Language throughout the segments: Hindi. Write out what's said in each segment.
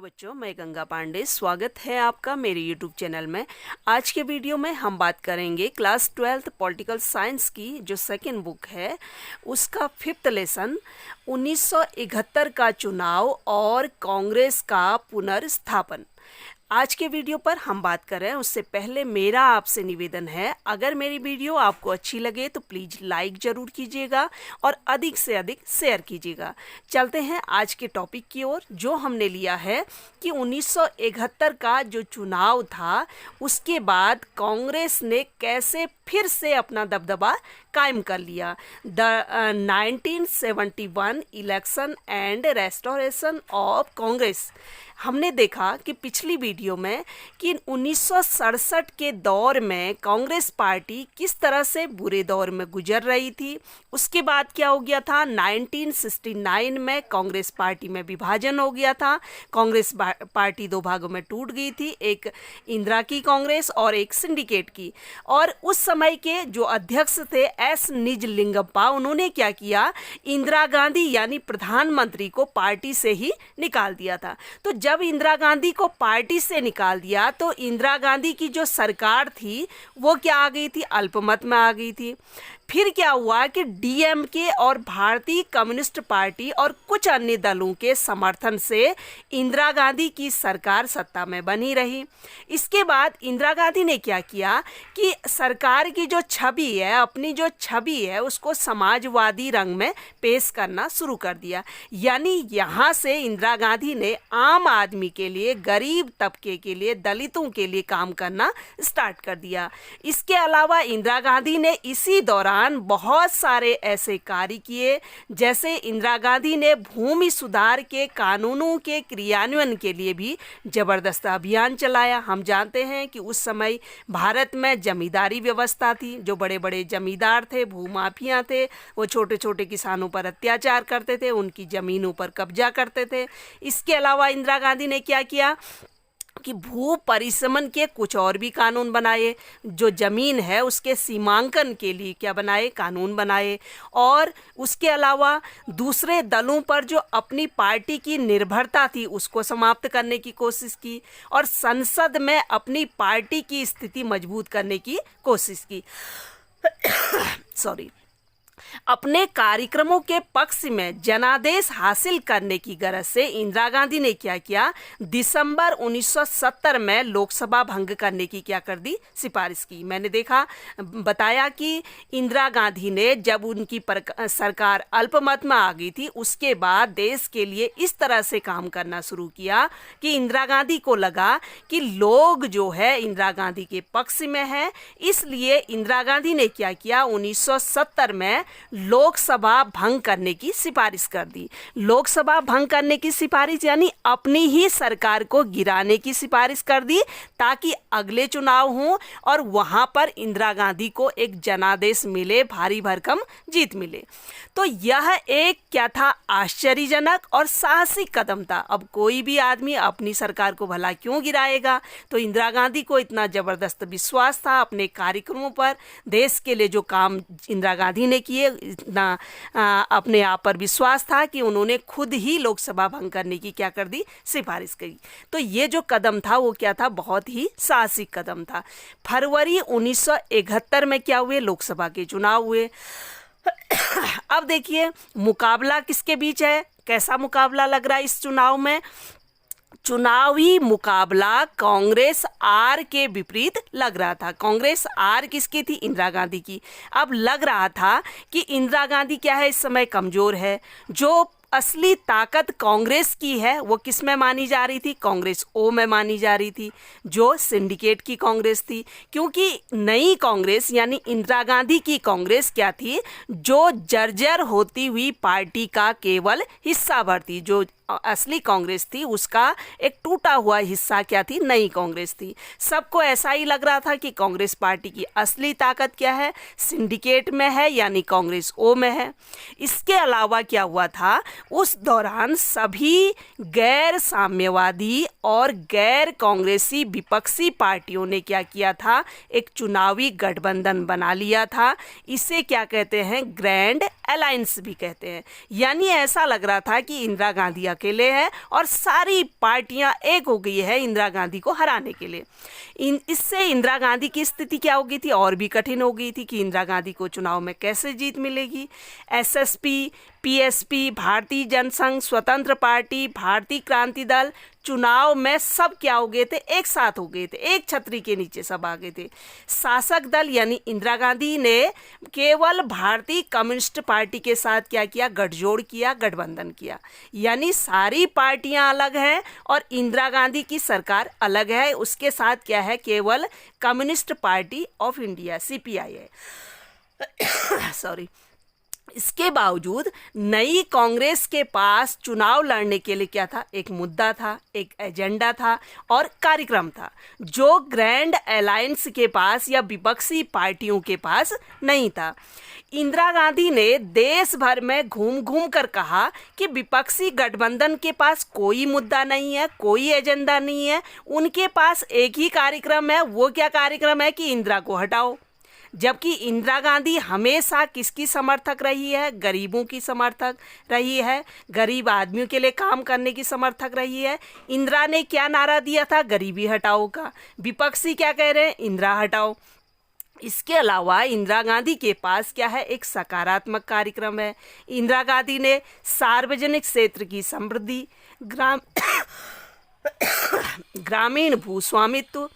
बच्चों, मैं गंगा पांडे। स्वागत है आपका मेरे YouTube चैनल में। आज के वीडियो में हम बात करेंगे क्लास 12th पॉलिटिकल साइंस की जो सेकंड बुक है उसका 5th लेसन 1971 का चुनाव और कांग्रेस का पुनर्स्थापन। आज के वीडियो पर हम बात कर रहे हैं। उससे पहले मेरा आपसे निवेदन है, अगर मेरी वीडियो आपको अच्छी लगे तो प्लीज़ लाइक ज़रूर कीजिएगा और अधिक से अधिक शेयर कीजिएगा। चलते हैं आज के टॉपिक की ओर, जो हमने लिया है कि 1971 का जो चुनाव था उसके बाद कांग्रेस ने कैसे फिर से अपना दबदबा कायम कर लिया। The 1971 election and restoration of Congress. हमने देखा कि पिछली वीडियो में कि 1967 के दौर में कांग्रेस पार्टी किस तरह से बुरे दौर में गुजर रही थी। उसके बाद क्या हो गया था, 1969 में कांग्रेस पार्टी में विभाजन हो गया था। कांग्रेस पार्टी दो भागों में टूट गई थी, एक इंदिरा की कांग्रेस और एक सिंडिकेट की। और उस समय के जो अध्यक्ष थे एस निजलिंगप्पा, उन्होंने क्या किया, इंदिरा गांधी यानी प्रधानमंत्री को पार्टी से ही निकाल दिया था। तो जब इंदिरा गांधी को पार्टी से निकाल दिया तो इंदिरा गांधी की जो सरकार थी वो क्या आ गई थी, अल्पमत में आ गई थी। फिर क्या हुआ कि डीएमके और भारतीय कम्युनिस्ट पार्टी और कुछ अन्य दलों के समर्थन से इंदिरा गांधी की सरकार सत्ता में बनी रही। इसके बाद इंदिरा गांधी ने क्या किया कि सरकार की जो छवि है, अपनी जो छवि है उसको समाजवादी रंग में पेश करना शुरू कर दिया। यानी यहाँ से इंदिरा गांधी ने आम आदमी के लिए, गरीब तबके के लिए, दलितों के लिए काम करना स्टार्ट कर दिया। इसके अलावा इंदिरा गांधी ने इसी दौरान बहुत सारे ऐसे कार्य किए, जैसे इंदिरा गांधी ने भूमि सुधार के कानूनों के क्रियान्वयन के लिए भी जबरदस्त अभियान चलाया। हम जानते हैं कि उस समय भारत में जमींदारी व्यवस्था थी। जो बड़े बड़े जमींदार थे, भूमाफिया थे, वो छोटे छोटे किसानों पर अत्याचार करते थे, उनकी जमीनों पर कब्जा करते थे। इसके अलावा इंदिरा गांधी ने क्या किया कि भू परिसमन के कुछ और भी कानून बनाए। जो ज़मीन है उसके सीमांकन के लिए क्या बनाए, कानून बनाए। और उसके अलावा दूसरे दलों पर जो अपनी पार्टी की निर्भरता थी उसको समाप्त करने की कोशिश की और संसद में अपनी पार्टी की स्थिति मजबूत करने की कोशिश की। अपने कार्यक्रमों के पक्ष में जनादेश हासिल करने की गरज से इंदिरा गांधी ने क्या किया, दिसंबर 1970 में लोकसभा भंग करने की क्या कर दी, सिफारिश की। मैंने बताया कि इंदिरा गांधी ने जब उनकी सरकार अल्पमत में आ गई थी उसके बाद देश के लिए इस तरह से काम करना शुरू किया कि इंदिरा गांधी को लगा कि लोग जो है इंदिरा गांधी के पक्ष में है। इसलिए इंदिरा गांधी ने क्या किया, 1970 में लोकसभा भंग करने की सिफारिश कर दी। लोकसभा भंग करने की सिफारिश यानी अपनी ही सरकार को गिराने की सिफारिश कर दी, ताकि अगले चुनाव हों और वहां पर इंदिरा गांधी को एक जनादेश मिले, भारी भरकम जीत मिले। तो यह एक क्या था, आश्चर्यजनक और साहसिक कदम था। अब कोई भी आदमी अपनी सरकार को भला क्यों गिराएगा। तो इंदिरा गांधी को इतना जबरदस्त विश्वास था अपने कार्यक्रमों पर, देश के लिए जो काम इंदिरा गांधी ने किए, इतना अपने आप पर विश्वास था कि उन्होंने खुद ही लोकसभा भंग करने की क्या कर दी, सिफारिश करी। तो ये जो कदम था वो क्या था, बहुत ही साहसिक कदम था। फरवरी 1971 में क्या हुए, लोकसभा के चुनाव हुए। अब देखिए मुकाबला किसके बीच है, कैसा मुकाबला लग रहा है इस चुनाव में। चुनावी मुकाबला कांग्रेस आर के विपरीत लग रहा था। कांग्रेस आर किसकी थी, इंदिरा गांधी की। अब लग रहा था कि इंदिरा गांधी क्या है, इस समय कमजोर है। जो असली ताकत कांग्रेस की है वो किस में मानी जा रही थी, कांग्रेस ओ में मानी जा रही थी, जो सिंडिकेट की कांग्रेस थी। क्योंकि नई कांग्रेस यानी इंदिरा गांधी की कांग्रेस क्या थी, जो जर्जर होती हुई पार्टी का केवल हिस्सा भर थी। जो असली कांग्रेस थी उसका एक टूटा हुआ हिस्सा क्या थी, नई कांग्रेस थी। सबको ऐसा ही लग रहा था कि कांग्रेस पार्टी की असली ताकत क्या है, सिंडिकेट में है यानी कांग्रेस ओ में है। इसके अलावा क्या हुआ था, उस दौरान सभी गैर साम्यवादी और गैर कांग्रेसी विपक्षी पार्टियों ने क्या किया था, एक चुनावी गठबंधन बना लिया था। इसे क्या कहते हैं, ग्रैंड अलायंस भी कहते हैं। यानी ऐसा लग रहा था कि इंदिरा गांधी अकेले है और सारी पार्टियां एक हो गई है इंदिरा गांधी को हराने के लिए। इससे इंदिरा गांधी की स्थिति क्या हो गई थी, और भी कठिन हो गई थी कि इंदिरा गांधी को चुनाव में कैसे जीत मिलेगी। एसएसपी, पीएसपी, भारतीय जनसंघ, स्वतंत्र पार्टी, भारतीय क्रांति दल चुनाव में सब क्या हो गए थे, एक साथ हो गए थे, एक छतरी के नीचे सब आ गए थे। शासक दल यानी इंदिरा गांधी ने केवल भारतीय कम्युनिस्ट पार्टी के साथ क्या किया, गठजोड़ किया, गठबंधन किया। यानी सारी पार्टियां अलग हैं और इंदिरा गांधी की सरकार अलग है। उसके साथ क्या है, केवल communist party of India CPI है। सॉरी। इसके बावजूद नई कांग्रेस के पास चुनाव लड़ने के लिए क्या था, एक मुद्दा था, एक एजेंडा था और कार्यक्रम था, जो ग्रैंड अलायंस के पास या विपक्षी पार्टियों के पास नहीं था। इंदिरा गांधी ने देश भर में घूम घूम कर कहा कि विपक्षी गठबंधन के पास कोई मुद्दा नहीं है, कोई एजेंडा नहीं है, उनके पास एक ही कार्यक्रम है। वो क्या कार्यक्रम है कि इंदिरा को हटाओ। जबकि इंदिरा गांधी हमेशा किसकी समर्थक रही है, गरीबों की समर्थक रही है, गरीब आदमियों के लिए काम करने की समर्थक रही है। इंदिरा ने क्या नारा दिया था, गरीबी हटाओ का। विपक्षी क्या कह रहे हैं, इंदिरा हटाओ। इसके अलावा इंदिरा गांधी के पास क्या है, एक सकारात्मक कार्यक्रम है। इंदिरा गांधी ने सार्वजनिक क्षेत्र की समृद्धि, ग्रामीण भूस्वामित्व,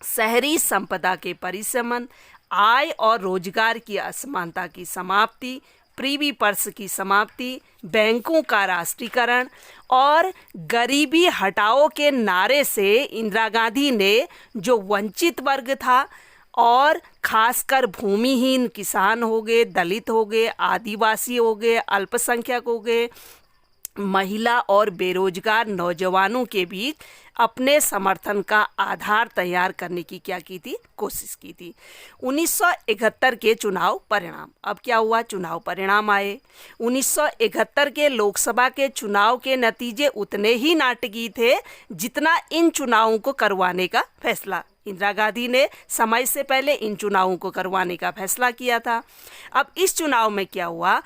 शहरी संपदा के परिसमन, आय और रोजगार की असमानता की समाप्ति, प्रीवी पर्स की समाप्ति, बैंकों का राष्ट्रीयकरण और गरीबी हटाओ के नारे से इंदिरा गांधी ने जो वंचित वर्ग था और खासकर भूमिहीन किसान हो गए, दलित हो गए, आदिवासी हो गए, अल्पसंख्यक हो गए, महिला और बेरोजगार नौजवानों के बीच अपने समर्थन का आधार तैयार करने की क्या की थी, कोशिश की थी। 1971 के चुनाव परिणाम, अब क्या हुआ, चुनाव परिणाम आए। 1971 के लोकसभा के चुनाव के नतीजे उतने ही नाटकीय थे जितना इन चुनावों को करवाने का फैसला इंदिरा गांधी ने समय से पहले इन चुनावों को करवाने का फैसला किया था। अब इस चुनाव में क्या हुआ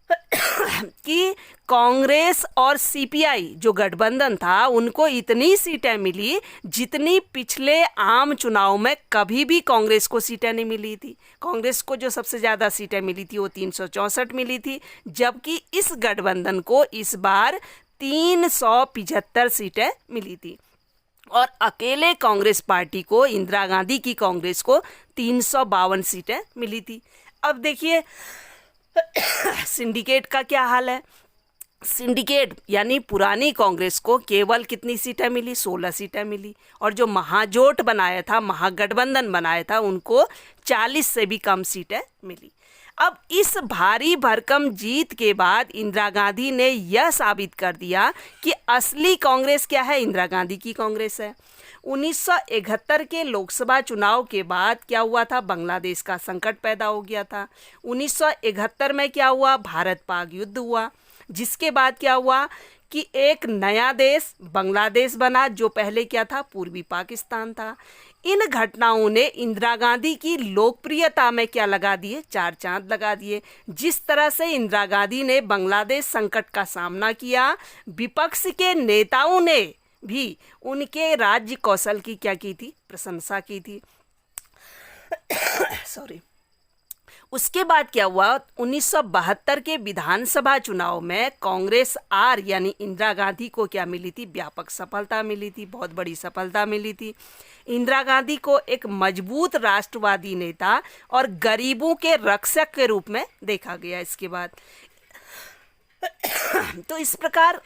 कि कांग्रेस और सीपीआई जो गठबंधन था उनको इतनी सीटें मिली जितनी पिछले आम चुनाव में कभी भी कांग्रेस को सीटें नहीं मिली थी। कांग्रेस को जो सबसे ज़्यादा सीटें मिली थी वो 364 मिली थी, जबकि इस गठबंधन को इस बार 375 सीटें मिली थी और अकेले कांग्रेस पार्टी को, इंदिरा गांधी की कांग्रेस को 352 सीटें मिली थी। अब देखिए सिंडिकेट का क्या हाल है। सिंडिकेट यानी पुरानी कांग्रेस को केवल कितनी सीटें मिली, 16 सीटें मिली और जो महाजोट बनाया था, महागठबंधन बनाया था, उनको 40 से भी कम सीटें मिली। अब इस भारी भरकम जीत के बाद इंदिरा गांधी ने यह साबित कर दिया कि असली कांग्रेस क्या है, इंदिरा गांधी की कांग्रेस है। 1971 के लोकसभा चुनाव के बाद क्या हुआ था, बांग्लादेश का संकट पैदा हो गया था। 1971 में क्या हुआ, भारत पाक युद्ध हुआ, जिसके बाद क्या हुआ कि एक नया देश बांग्लादेश बना जो पहले क्या था, पूर्वी पाकिस्तान था। इन घटनाओं ने इंदिरा गांधी की लोकप्रियता में क्या लगा दिए, 4 चांद लगा दिए। जिस तरह से इंदिरा गांधी ने बांग्लादेश संकट का सामना किया, विपक्ष के नेताओं ने भी उनके राज्य कौशल की क्या की थी, प्रशंसा की थी। सॉरी। उसके बाद क्या हुआ, 1972 के विधानसभा चुनाव में कांग्रेस आर यानी इंदिरा गांधी को क्या मिली थी, व्यापक सफलता मिली थी, बहुत बड़ी सफलता मिली थी। इंदिरा गांधी को एक मजबूत राष्ट्रवादी नेता और गरीबों के रक्षक के रूप में देखा गया इसके बाद। तो इस प्रकार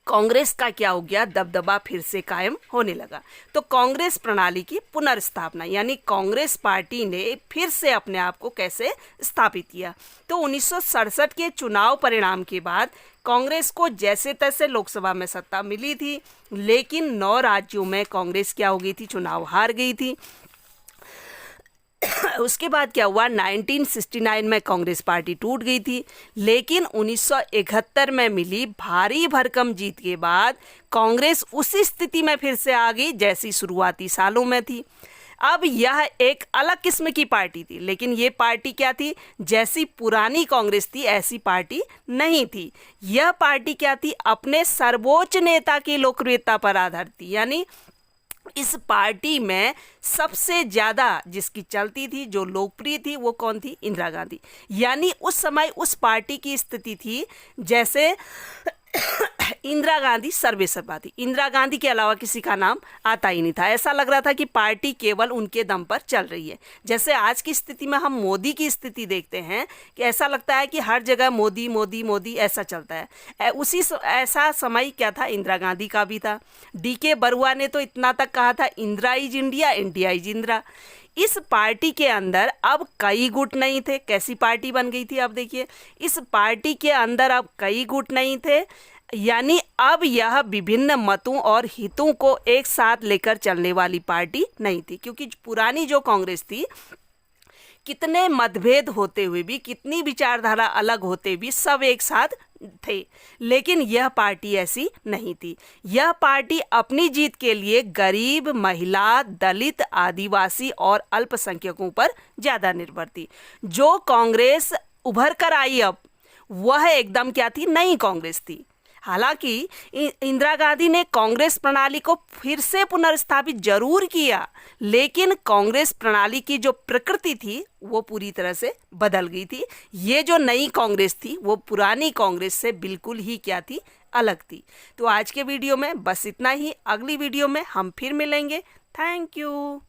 कांग्रेस का क्या हो गया, दबदबा फिर से कायम होने लगा। तो कांग्रेस प्रणाली की पुनर्स्थापना यानी कांग्रेस पार्टी ने फिर से अपने आप को कैसे स्थापित किया। तो 1967 के चुनाव परिणाम के बाद कांग्रेस को जैसे तैसे लोकसभा में सत्ता मिली थी, लेकिन 9 राज्यों में कांग्रेस क्या हो गई थी, चुनाव हार गई थी। उसके बाद क्या हुआ, 1969 में कांग्रेस पार्टी टूट गई थी, लेकिन 1971 में मिली भारी भरकम जीत के बाद कांग्रेस उसी स्थिति में फिर से आ गई जैसी शुरुआती सालों में थी। अब यह एक अलग किस्म की पार्टी थी, लेकिन ये पार्टी क्या थी? जैसी पुरानी कांग्रेस थी ऐसी पार्टी नहीं थी। यह पार्टी क्या थी? अपने सर्वोच्च नेता की लोकप्रियता पर आधारित थी। यानी इस पार्टी में सबसे ज़्यादा जिसकी चलती थी, जो लोकप्रिय थी, वो कौन थी? इंदिरा गांधी। यानी उस समय उस पार्टी की स्थिति थी जैसे इंदिरा गांधी सर्वेसर्वा थी। इंदिरा गांधी के अलावा किसी का नाम आता ही नहीं था। ऐसा लग रहा था कि पार्टी केवल उनके दम पर चल रही है। जैसे आज की स्थिति में हम मोदी की स्थिति देखते हैं कि ऐसा लगता है कि हर जगह मोदी मोदी मोदी ऐसा चलता है। ऐसा समय क्या था? इंदिरा गांधी का भी था। DK बरुआ ने तो इतना तक कहा था, Indira is India, India is Indira. इस पार्टी के अंदर अब कई गुट नहीं थे। कैसी पार्टी बन गई थी? अब देखिए, इस पार्टी के अंदर अब कई गुट नहीं थे। यानी अब यह विभिन्न मतों और हितों को एक साथ लेकर चलने वाली पार्टी नहीं थी। क्योंकि पुरानी जो कांग्रेस थी, कितने मतभेद होते हुए भी, कितनी विचारधारा अलग होते भी सब एक साथ थे। लेकिन यह पार्टी ऐसी नहीं थी। यह पार्टी अपनी जीत के लिए गरीब, महिला, दलित, आदिवासी और अल्पसंख्यकों पर ज़्यादा निर्भर थी। जो कांग्रेस उभर कर आई अब, वह एकदम क्या थी? नई कांग्रेस थी। हालांकि इंदिरा गांधी ने कांग्रेस प्रणाली को फिर से पुनर्स्थापित जरूर किया, लेकिन कांग्रेस प्रणाली की जो प्रकृति थी वो पूरी तरह से बदल गई थी। ये जो नई कांग्रेस थी वो पुरानी कांग्रेस से बिल्कुल ही क्या थी? अलग थी। तो आज के वीडियो में बस इतना ही। अगली वीडियो में हम फिर मिलेंगे। Thank you.